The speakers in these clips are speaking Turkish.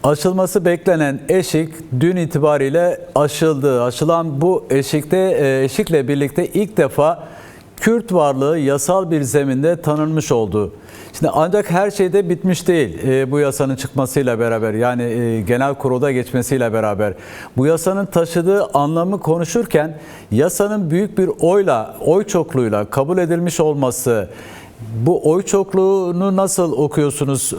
Aşılması beklenen eşik dün itibariyle aşıldı. Aşılan bu eşikle birlikte ilk defa Kürt varlığı yasal bir zeminde tanınmış oldu. Şimdi ancak her şey de bitmiş değil bu yasanın çıkmasıyla beraber, yani genel kurulda geçmesiyle beraber. Bu yasanın taşıdığı anlamı konuşurken yasanın büyük bir oy çokluğuyla kabul edilmiş olması, bu oy çokluğunu nasıl okuyorsunuz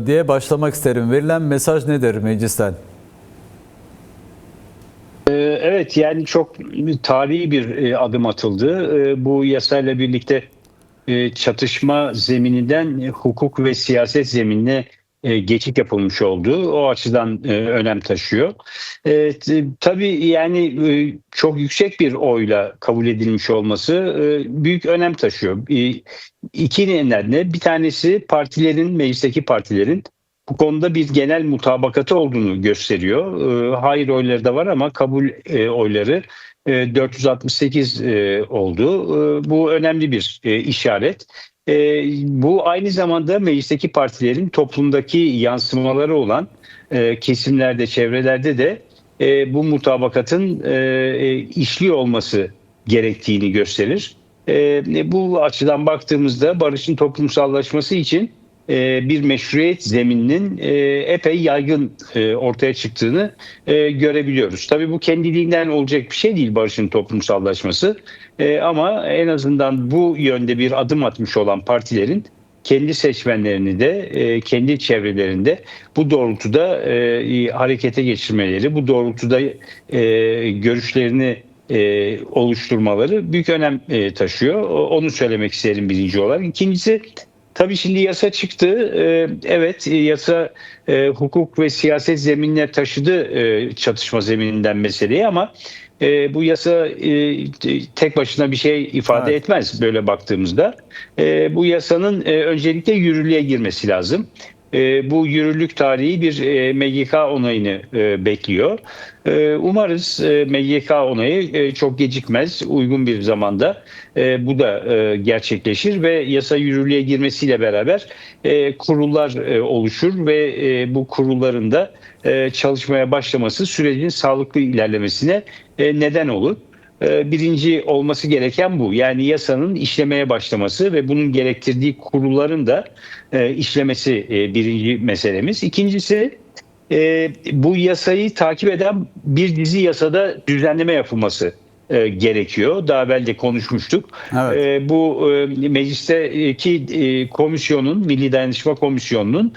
diye başlamak isterim. Verilen mesaj nedir meclisten? Evet, yani çok tarihi bir adım atıldı. Bu yasayla birlikte çatışma zemininden hukuk ve siyaset zeminine geçit yapılmış oldu. O açıdan önem taşıyor. Tabii yani çok yüksek bir oyla kabul edilmiş olması büyük önem taşıyor. İki nedenle, bir tanesi meclisteki partilerin bu konuda bir genel mutabakatı olduğunu gösteriyor. Hayır oyları da var ama kabul oyları 468 oldu. Bu önemli bir işaret. Bu aynı zamanda meclisteki partilerin toplumdaki yansımaları olan kesimlerde, çevrelerde de bu mutabakatın işliyor olması gerektiğini gösterir. Bu açıdan baktığımızda barışın toplumsallaşması için bir meşruiyet zemininin epey yaygın ortaya çıktığını görebiliyoruz. Tabii bu kendiliğinden olacak bir şey değil, barışın toplumsallaşması. Ama en azından bu yönde bir adım atmış olan partilerin kendi seçmenlerini de kendi çevrelerinde bu doğrultuda harekete geçirmeleri, bu doğrultuda görüşlerini oluşturmaları büyük önem taşıyor. Onu söylemek isterim birinci olarak. İkincisi, tabii şimdi yasa çıktı. Evet, yasa hukuk ve siyaset zeminine taşıdı, çatışma zemininden meseleyi, ama bu yasa tek başına bir şey ifade etmez böyle baktığımızda. Bu yasanın öncelikle yürürlüğe girmesi lazım. Bu yürürlük tarihi bir MGK onayını bekliyor. Umarız MGK onayı çok gecikmez, uygun bir zamanda bu da gerçekleşir ve yasa yürürlüğe girmesiyle beraber kurullar oluşur ve bu kurulların da çalışmaya başlaması sürecin sağlıklı ilerlemesine neden olur. Birinci olması gereken bu. Yani yasanın işlemeye başlaması ve bunun gerektirdiği kurulların da işlemesi birinci meselemiz. İkincisi, bu yasayı takip eden bir dizi yasada düzenleme yapılması gerekiyor. Daha evvel de konuşmuştuk. Evet. Bu meclisteki komisyonun, Milli Dayanışma Komisyonu'nun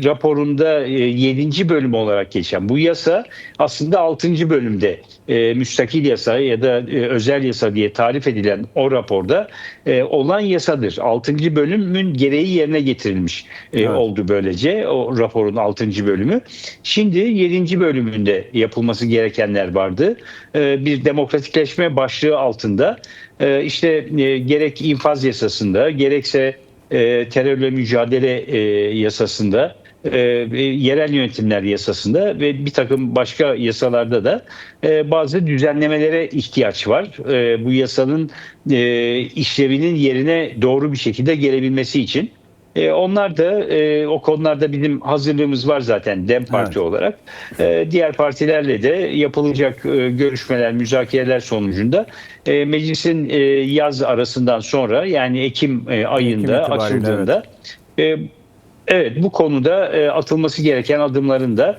raporunda 7. bölüm olarak geçen bu yasa aslında 6. bölümde müstakil yasa ya da özel yasa diye tarif edilen o raporda olan yasadır. 6. bölümün gereği yerine getirilmiş oldu böylece o raporun 6. bölümü. Şimdi 7. bölümünde yapılması gerekenler vardı. Bir demokratikleşme başlığı altında işte gerek infaz yasasında, gerekse terörle mücadele yasasında, yerel yönetimler yasasında ve bir takım başka yasalarda da bazı düzenlemelere ihtiyaç var. Bu yasanın işlevinin yerine doğru bir şekilde gelebilmesi için. Onlar da o konularda bizim hazırlığımız var zaten DEM Parti olarak. Diğer partilerle de yapılacak görüşmeler, müzakereler sonucunda meclisin yaz arasından sonra, yani Ekim ayında açıldığında evet, bu konuda atılması gereken adımların da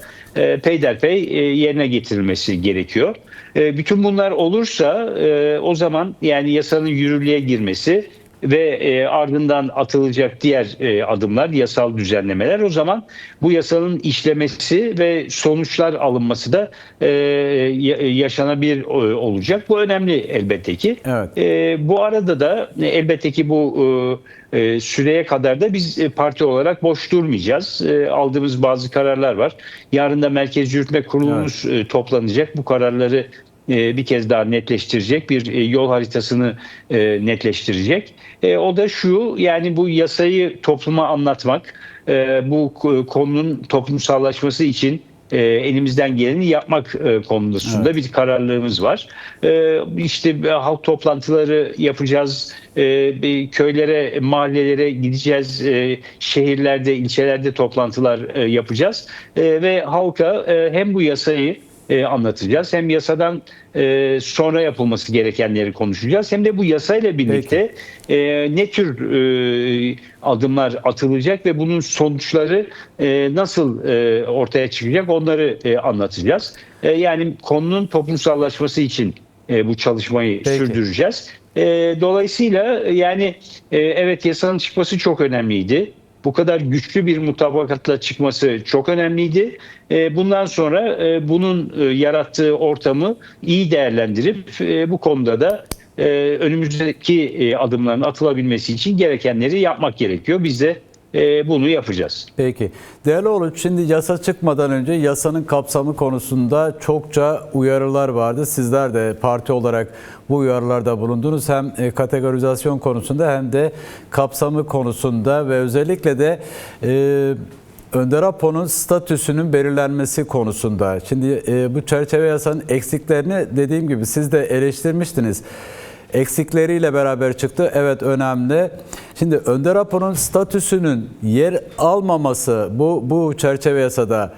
peyderpey yerine getirilmesi gerekiyor. Bütün bunlar olursa o zaman yani yasanın yürürlüğe girmesi ve ardından atılacak diğer adımlar, yasal düzenlemeler, o zaman bu yasanın işlemesi ve sonuçlar alınması da yaşanabilir olacak. Bu önemli elbette ki. Evet. Bu arada da elbette ki bu süreye kadar da biz parti olarak boş durmayacağız. Aldığımız bazı kararlar var. Yarın da Merkez Yürütme Kurulumuz toplanacak. Bu kararları bir kez daha netleştirecek, bir yol haritasını netleştirecek. O da şu, yani bu yasayı topluma anlatmak, bu konunun toplumsallaşması için elimizden geleni yapmak konusunda bir kararlılığımız var. İşte halk toplantıları yapacağız, köylere, mahallelere gideceğiz, şehirlerde, ilçelerde toplantılar yapacağız ve halka hem bu yasayı anlatacağız, hem yasadan sonra yapılması gerekenleri konuşacağız, hem de bu yasayla birlikte ne tür adımlar atılacak ve bunun sonuçları nasıl ortaya çıkacak onları anlatacağız. Yani konunun toplumsallaşması için bu çalışmayı sürdüreceğiz. Dolayısıyla yani evet, yasanın çıkması çok önemliydi. Bu kadar güçlü bir mutabakatla çıkması çok önemliydi. Bundan sonra bunun yarattığı ortamı iyi değerlendirip bu konuda da önümüzdeki adımların atılabilmesi için gerekenleri yapmak gerekiyor. Biz de bunu yapacağız. Peki. Değerli Uluç, şimdi yasa çıkmadan önce yasanın kapsamı konusunda çokça uyarılar vardı. Sizler de parti olarak bu uyarılarda bulundunuz. Hem kategorizasyon konusunda hem de kapsamı konusunda ve özellikle de Önder Apo'nun statüsünün belirlenmesi konusunda. Şimdi bu çerçeve yasanın eksiklerini dediğim gibi siz de eleştirmiştiniz. Eksikleriyle beraber çıktı. Evet, önemli. Şimdi Önder Apo'nun statüsünün yer almaması bu çerçeve yasada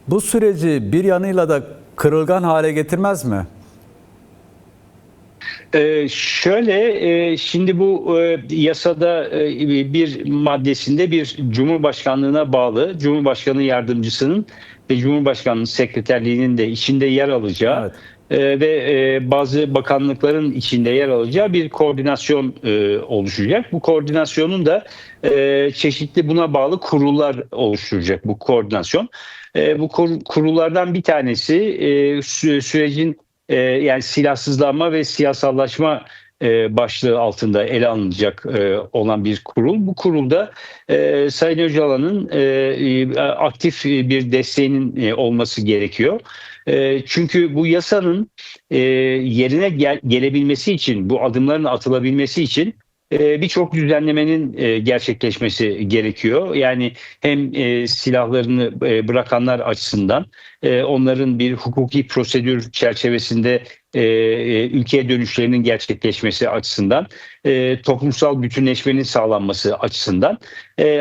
bu süreci bir yanıyla da kırılgan hale getirmez mi? Şimdi bu yasada bir maddesinde bir Cumhurbaşkanlığına bağlı, Cumhurbaşkanı Yardımcısının ve Cumhurbaşkanlığı Sekreterliğinin de içinde yer alacağı, Evet. Ve bazı bakanlıkların içinde yer alacağı bir koordinasyon oluşacak. Bu koordinasyonun da çeşitli buna bağlı kurullar oluşturacak bu koordinasyon. Bu kurullardan bir tanesi sürecin yani silahsızlanma ve siyasallaşma başlığı altında ele alınacak olan bir kurul. Bu kurulda Sayın Öcalan'ın aktif bir desteğinin olması gerekiyor. Çünkü bu yasanın yerine gelebilmesi için, bu adımların atılabilmesi için birçok düzenlemenin gerçekleşmesi gerekiyor. Yani hem silahlarını bırakanlar açısından, onların bir hukuki prosedür çerçevesinde ülkeye dönüşlerinin gerçekleşmesi açısından, toplumsal bütünleşmenin sağlanması açısından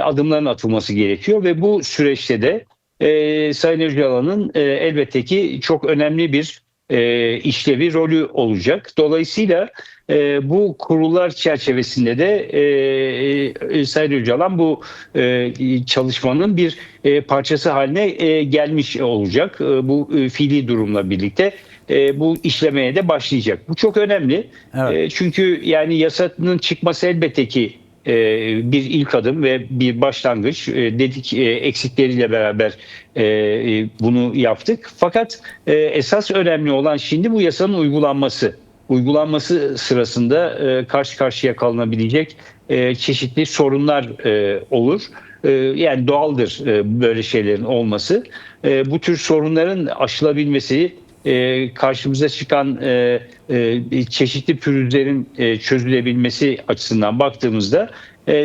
adımların atılması gerekiyor ve bu süreçte de Sayın Öcalan'ın elbette ki çok önemli bir işlevi, rolü olacak. Dolayısıyla bu kurullar çerçevesinde de Sayın Öcalan bu çalışmanın bir parçası haline gelmiş olacak. Bu fiili durumla birlikte bu işlemeye de başlayacak. Bu çok önemli. Evet. Çünkü yani yasanın çıkması elbette ki bir ilk adım ve bir başlangıç. Dedik, eksikleriyle beraber bunu yaptık. Fakat esas önemli olan şimdi bu yasanın uygulanması. Uygulanması sırasında karşı karşıya kalınabilecek çeşitli sorunlar olur. Yani doğaldır böyle şeylerin olması. Bu tür sorunların aşılabilmesi, karşımıza çıkan çeşitli pürüzlerin çözülebilmesi açısından baktığımızda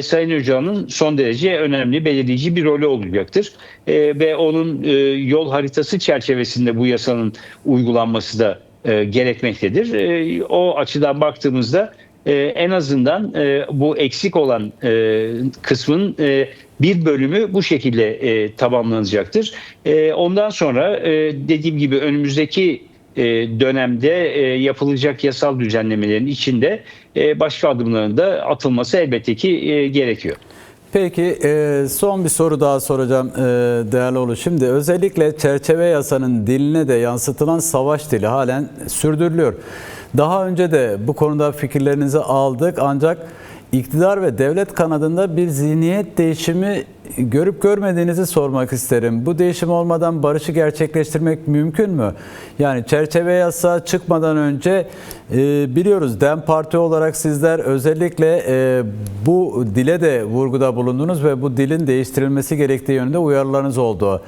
Sayın Öcalan'ın son derece önemli, belirleyici bir rolü olacaktır. Ve onun yol haritası çerçevesinde bu yasanın uygulanması da gerekmektedir. O açıdan baktığımızda en azından bu eksik olan kısmın bir bölümü bu şekilde tamamlanacaktır. Ondan sonra dediğim gibi önümüzdeki dönemde yapılacak yasal düzenlemelerin içinde başka adımların da atılması elbette ki gerekiyor. Peki son bir soru daha soracağım değerli Uluç. Şimdi özellikle çerçeve yasanın diline de yansıtılan savaş dili halen sürdürülüyor. Daha önce de bu konuda fikirlerinizi aldık, ancak iktidar ve devlet kanadında bir zihniyet değişimi görüp görmediğinizi sormak isterim. Bu değişim olmadan barışı gerçekleştirmek mümkün mü? Yani çerçeve yasa çıkmadan önce biliyoruz DEM Parti olarak sizler özellikle bu dile de vurguda bulundunuz ve bu dilin değiştirilmesi gerektiği yönünde uyarılarınız oldu.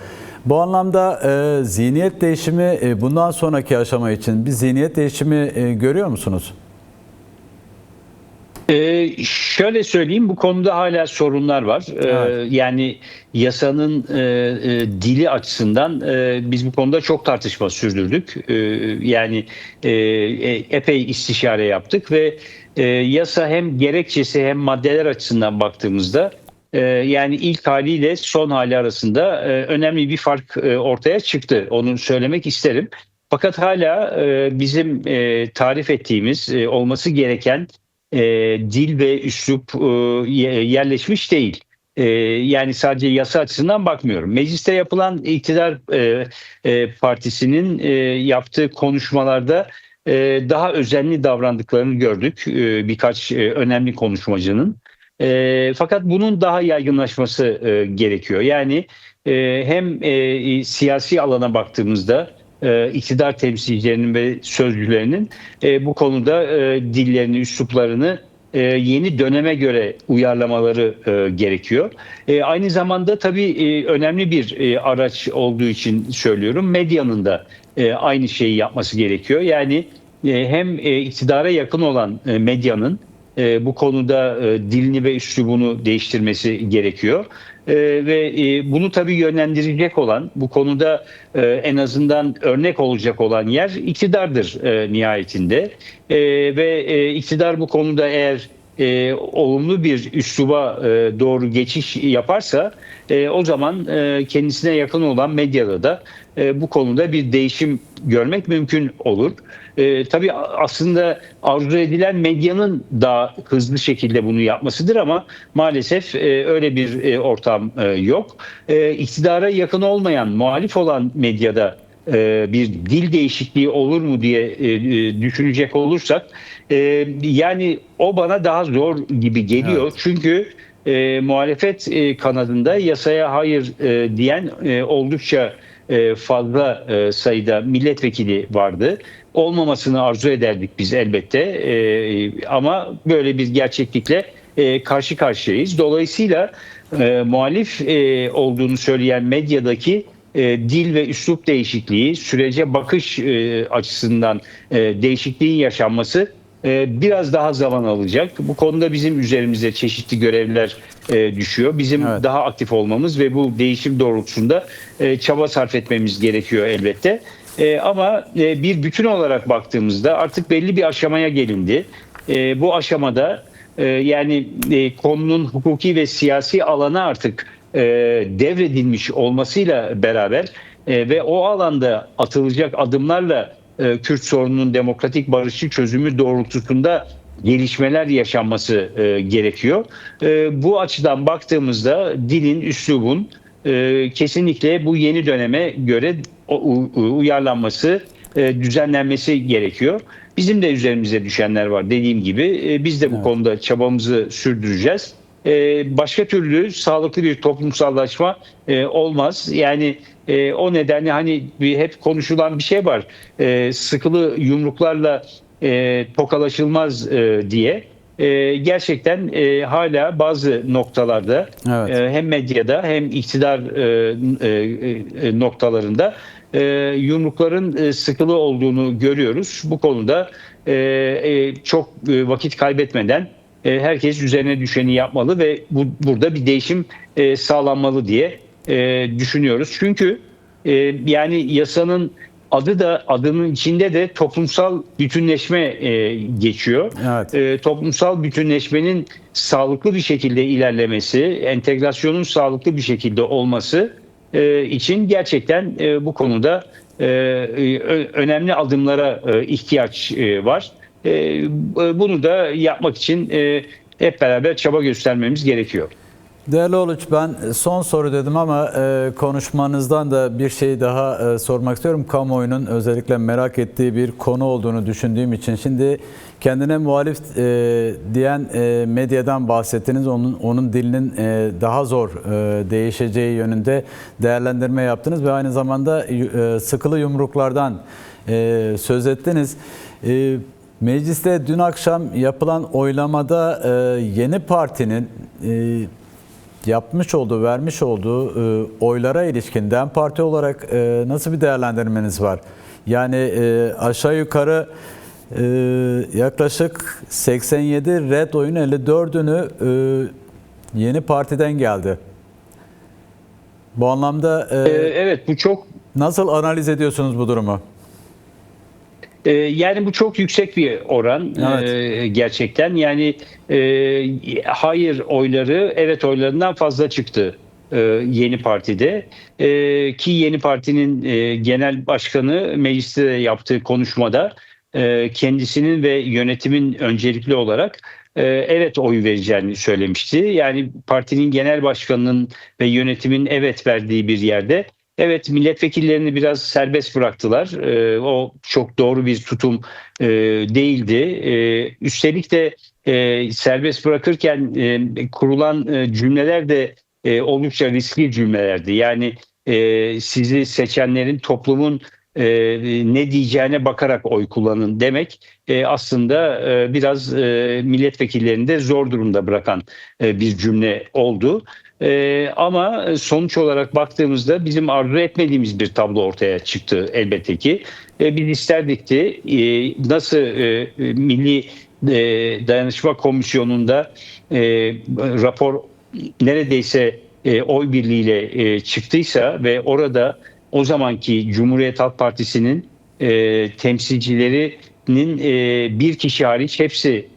Bu anlamda zihniyet değişimi bundan sonraki aşama için bir zihniyet değişimi görüyor musunuz? Şöyle söyleyeyim, bu konuda hala sorunlar var. Evet. Yani yasanın dili açısından biz bu konuda çok tartışma sürdürdük. Yani epey istişare yaptık ve yasa hem gerekçesi hem maddeler açısından baktığımızda yani ilk haliyle son hali arasında önemli bir fark ortaya çıktı. Onu söylemek isterim. Fakat hala bizim tarif ettiğimiz olması gereken dil ve üslup yerleşmiş değil. Yani sadece yasa açısından bakmıyorum. Mecliste yapılan iktidar partisinin yaptığı konuşmalarda daha özenli davrandıklarını gördük birkaç önemli konuşmacının. Fakat bunun daha yaygınlaşması gerekiyor. Yani hem siyasi alana baktığımızda iktidar temsilcilerinin ve sözcülerinin bu konuda dillerini, üsluplarını yeni döneme göre uyarlamaları gerekiyor. Aynı zamanda tabii önemli bir araç olduğu için söylüyorum. Medyanın da aynı şeyi yapması gerekiyor. Yani hem iktidara yakın olan medyanın bu konuda dilini ve üslubunu değiştirmesi gerekiyor. Ve bunu tabii yönlendirecek olan, bu konuda en azından örnek olacak olan yer iktidardır nihayetinde. Ve iktidar bu konuda eğer olumlu bir üsluba doğru geçiş yaparsa o zaman kendisine yakın olan medyada da bu konuda bir değişim görmek mümkün olur. Tabii aslında arzu edilen medyanın daha hızlı şekilde bunu yapmasıdır ama maalesef öyle bir ortam yok. İktidara yakın olmayan, muhalif olan medyada bir dil değişikliği olur mu diye düşünecek olursak yani o bana daha zor gibi geliyor. Evet. Çünkü muhalefet kanadında yasaya hayır diyen oldukça fazla sayıda milletvekili vardı. Olmamasını arzu ederdik biz elbette. Ama böyle bir gerçeklikle karşı karşıyayız. Dolayısıyla muhalif olduğunu söyleyen medyadaki dil ve üslup değişikliği, sürece bakış açısından değişikliğin yaşanması biraz daha zaman alacak. Bu konuda bizim üzerimize çeşitli görevler düşüyor. Bizim Evet. daha aktif olmamız ve bu değişim doğrultusunda çaba sarf etmemiz gerekiyor elbette. Ama bir bütün olarak baktığımızda artık belli bir aşamaya gelindi. Bu aşamada yani konunun hukuki ve siyasi alana artık devredilmiş olmasıyla beraber ve o alanda atılacak adımlarla Kürt sorununun demokratik barışçı çözümü doğrultusunda gelişmeler yaşanması gerekiyor. Bu açıdan baktığımızda dilin, üslubun kesinlikle bu yeni döneme göre uyarlanması, düzenlenmesi gerekiyor. Bizim de üzerimize düşenler var dediğim gibi. Biz de bu konuda çabamızı sürdüreceğiz. Başka türlü sağlıklı bir toplumsallaşma olmaz. Yani o nedenle hani hep konuşulan bir şey var. Sıkılı yumruklarla tokalaşılmaz diye. Gerçekten hala bazı noktalarda Evet. hem medyada hem iktidar noktalarında yumrukların sıkılı olduğunu görüyoruz. Bu konuda çok vakit kaybetmeden herkes üzerine düşeni yapmalı ve burada bir değişim sağlanmalı diye düşünüyoruz. Çünkü yani yasanın adının içinde de toplumsal bütünleşme geçiyor. Evet. Toplumsal bütünleşmenin sağlıklı bir şekilde ilerlemesi, entegrasyonun sağlıklı bir şekilde olması için gerçekten bu konuda önemli adımlara ihtiyaç var. Bunu da yapmak için hep beraber çaba göstermemiz gerekiyor. Değerli Uluç, ben son soru dedim ama konuşmanızdan da bir şey daha sormak istiyorum. Kamuoyunun özellikle merak ettiği bir konu olduğunu düşündüğüm için. Şimdi kendine muhalif diyen medyadan bahsettiniz. Onun dilinin daha zor değişeceği yönünde değerlendirme yaptınız ve aynı zamanda sıkılı yumruklardan söz ettiniz. Mecliste dün akşam yapılan oylamada yeni partinin yapmış olduğu, vermiş olduğu oylara ilişkin DEM Parti olarak nasıl bir değerlendirmeniz var? Yani aşağı yukarı Yaklaşık 87 red oyun 54'ünü Yeni Parti'den geldi. Bu anlamda Evet, bu çok nasıl analiz ediyorsunuz bu durumu? yani bu çok yüksek bir oran Evet. gerçekten. Yani hayır oyları evet oylarından fazla çıktı Yeni Parti'de. Ki Yeni Parti'nin genel başkanı mecliste de yaptığı konuşmada kendisinin ve yönetimin öncelikli olarak evet oy vereceğini söylemişti. Yani partinin genel başkanının ve yönetimin evet verdiği bir yerde evet, milletvekillerini biraz serbest bıraktılar. O çok doğru bir tutum değildi. Üstelik de serbest bırakırken kurulan cümleler de oldukça riskli cümlelerdi. Yani sizi seçenlerin, toplumun ne diyeceğine bakarak oy kullanın demek aslında biraz milletvekillerini de zor durumda bırakan bir cümle oldu. Ama sonuç olarak baktığımızda bizim arzu etmediğimiz bir tablo ortaya çıktı elbette ki. Biz isterdik ki nasıl Milli Dayanışma Komisyonu'nda rapor neredeyse oy birliğiyle çıktıysa ve orada o zamanki Cumhuriyet Halk Partisi'nin temsilcilerinin bir kişi hariç hepsi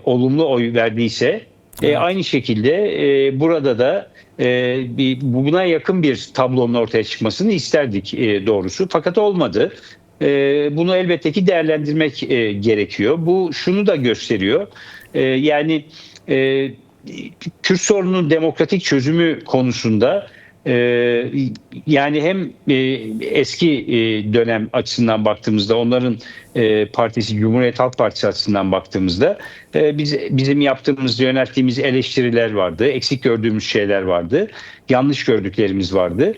olumlu oy verdiyse Evet. aynı şekilde burada da buna yakın bir tablonun ortaya çıkmasını isterdik doğrusu. Fakat olmadı. Bunu elbette ki değerlendirmek gerekiyor. Bu şunu da gösteriyor. Yani Kürt sorununun demokratik çözümü konusunda e, yani hem eski dönem açısından baktığımızda onların partisi Cumhuriyet Halk Partisi açısından baktığımızda bizim yaptığımız yönelttiğimiz eleştiriler vardı, eksik gördüğümüz şeyler vardı, yanlış gördüklerimiz vardı.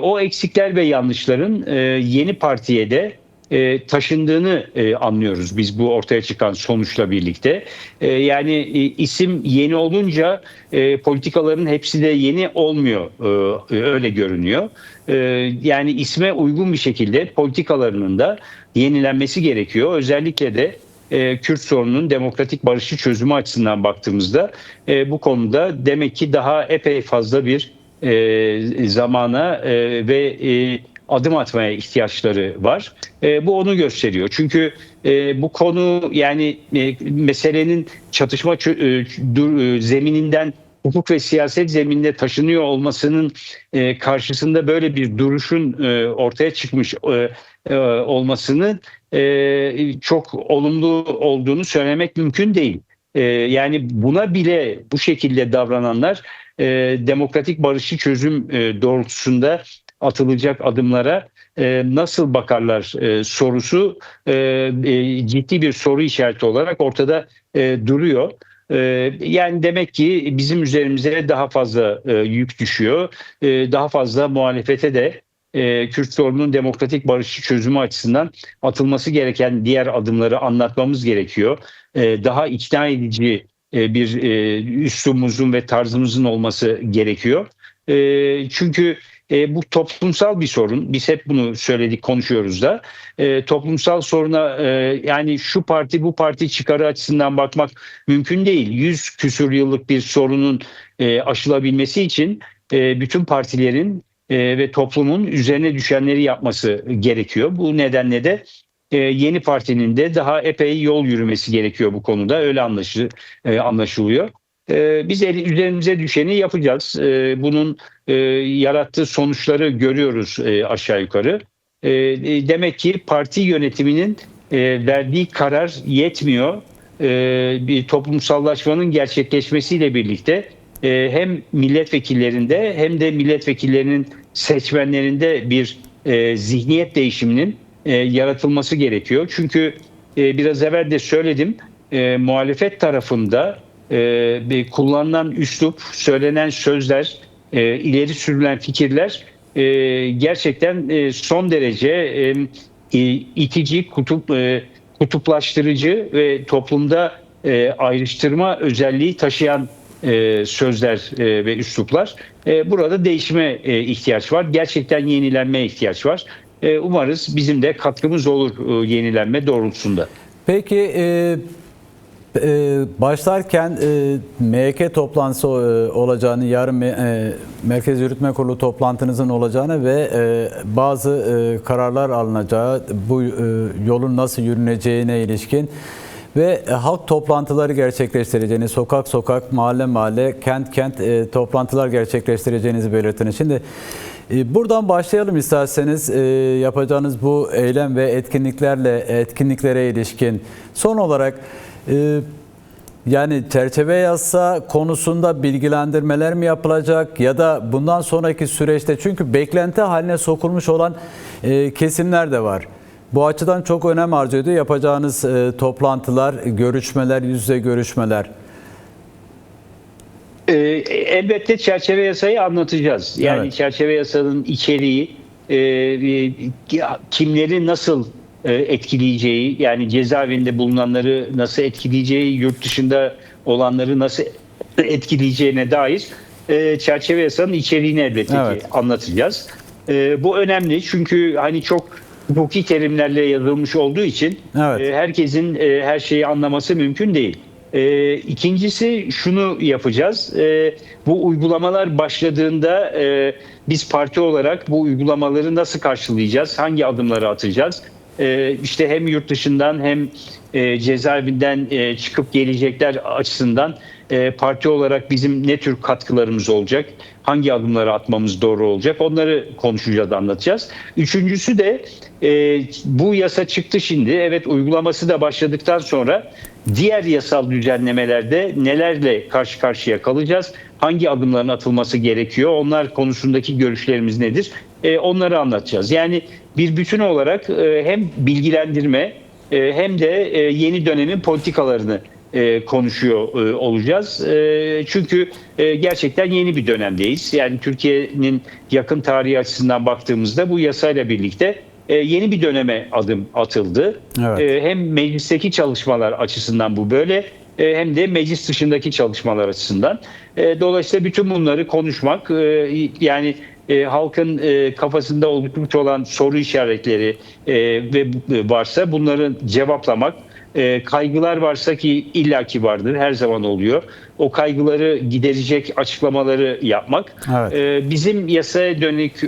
O eksikler ve yanlışların yeni partiye de taşındığını anlıyoruz biz bu ortaya çıkan sonuçla birlikte. Yani isim yeni olunca politikaların hepsi de yeni olmuyor, öyle görünüyor. Yani isme uygun bir şekilde politikalarının da yenilenmesi gerekiyor. Özellikle de Kürt sorununun demokratik barışçı çözümü açısından baktığımızda bu konuda demek ki daha epey fazla bir zamana ve adım atmaya ihtiyaçları var. Bu onu gösteriyor. Çünkü bu konu yani meselenin çatışma zemininden hukuk ve siyaset zeminine taşınıyor olmasının karşısında böyle bir duruşun ortaya çıkmış olmasının çok olumlu olduğunu söylemek mümkün değil. Yani buna bile bu şekilde davrananlar demokratik barışçı çözüm doğrultusunda atılacak adımlara nasıl bakarlar sorusu ciddi bir soru işareti olarak ortada duruyor. Yani demek ki bizim üzerimize daha fazla yük düşüyor. Daha fazla muhalefete de Kürt sorununun demokratik barışçı çözümü açısından atılması gereken diğer adımları anlatmamız gerekiyor. Daha ikna edici bir üslubumuzun ve tarzımızın olması gerekiyor. Çünkü bu toplumsal bir sorun. Biz hep bunu söyledik, konuşuyoruz da. Toplumsal soruna yani şu parti bu parti çıkarı açısından bakmak mümkün değil. 100 küsur yıllık bir sorunun aşılabilmesi için bütün partilerin ve toplumun üzerine düşenleri yapması gerekiyor. Bu nedenle de yeni partinin de daha epey yol yürümesi gerekiyor bu konuda. Öyle anlaşılıyor. Biz üzerimize düşeni yapacağız. Bunun yarattığı sonuçları görüyoruz aşağı yukarı. Demek ki parti yönetiminin verdiği karar yetmiyor. Bir toplumsallaşmanın gerçekleşmesiyle birlikte hem milletvekillerinde hem de milletvekillerinin seçmenlerinde bir zihniyet değişiminin yaratılması gerekiyor. Çünkü biraz evvel de söyledim, muhalefet tarafında kullanılan üslup, söylenen sözler, ileri sürülen fikirler gerçekten son derece itici, kutuplaştırıcı ve toplumda ayrıştırma özelliği taşıyan sözler ve üsluplar. Burada değişime ihtiyaç var. Gerçekten yenilenmeye ihtiyaç var. Umarız bizim de katkımız olur yenilenme doğrultusunda. Peki başlarken MYK toplantısı olacağını, yarın Merkez Yürütme Kurulu toplantınızın olacağını ve bazı kararlar alınacağı, bu yolun nasıl yürüneceğine ilişkin ve halk toplantıları gerçekleştireceğini, sokak sokak, mahalle mahalle, kent kent toplantılar gerçekleştireceğinizi belirttiniz. Şimdi buradan başlayalım isterseniz, yapacağınız bu eylem ve etkinliklere ilişkin. Son olarak yani çerçeve yasa konusunda bilgilendirmeler mi yapılacak ya da bundan sonraki süreçte, çünkü beklenti haline sokulmuş olan kesimler de var. Bu açıdan çok önem arz ediyor yapacağınız toplantılar, görüşmeler, yüz yüze görüşmeler. Elbette çerçeve yasayı anlatacağız. Yani Evet. çerçeve yasanın içeriği, kimleri nasıl etkileyeceği, yani cezaevinde bulunanları nasıl etkileyeceği, yurt dışında olanları nasıl etkileyeceğine dair çerçeve yasanın içeriğini elbette Evet. ki anlatacağız. Bu önemli çünkü hani çok hukuki terimlerle yazılmış olduğu için Evet. herkesin her şeyi anlaması mümkün değil. İkincisi şunu yapacağız. Bu uygulamalar başladığında biz parti olarak bu uygulamaları nasıl karşılayacağız? Hangi adımları atacağız? İşte hem yurt dışından hem cezaevinden çıkıp gelecekler açısından parti olarak bizim ne tür katkılarımız olacak? Hangi adımları atmamız doğru olacak? Onları konuşacağız, anlatacağız. Üçüncüsü de bu yasa çıktı şimdi. Evet, uygulaması da başladıktan sonra diğer yasal düzenlemelerde nelerle karşı karşıya kalacağız? Hangi adımların atılması gerekiyor? Onlar konusundaki görüşlerimiz nedir? Onları anlatacağız. Yani bir bütün olarak hem bilgilendirme hem de yeni dönemin politikalarını konuşuyor olacağız. Çünkü gerçekten yeni bir dönemdeyiz. Yani Türkiye'nin yakın tarihi açısından baktığımızda bu yasayla birlikte yeni bir döneme adım atıldı. Evet. Hem meclisteki çalışmalar açısından bu böyle, hem de meclis dışındaki çalışmalar açısından. Dolayısıyla bütün bunları konuşmak, yani halkın kafasında oluşmuş olan soru işaretleri ve varsa bunları cevaplamak, kaygılar varsa ki illaki vardır, her zaman oluyor. O kaygıları giderecek açıklamaları yapmak, Evet. bizim yasaya dönük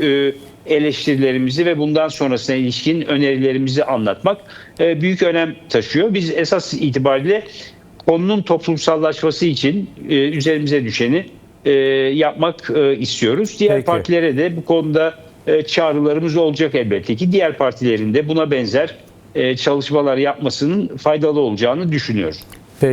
eleştirilerimizi ve bundan sonrasına ilişkin önerilerimizi anlatmak büyük önem taşıyor. Biz esas itibariyle konunun toplumsallaşması için üzerimize düşeni yapmak istiyoruz. Diğer Peki. partilere de bu konuda çağrılarımız olacak elbette ki. Diğer partilerin de buna benzer çalışmalar yapmasının faydalı olacağını düşünüyoruz.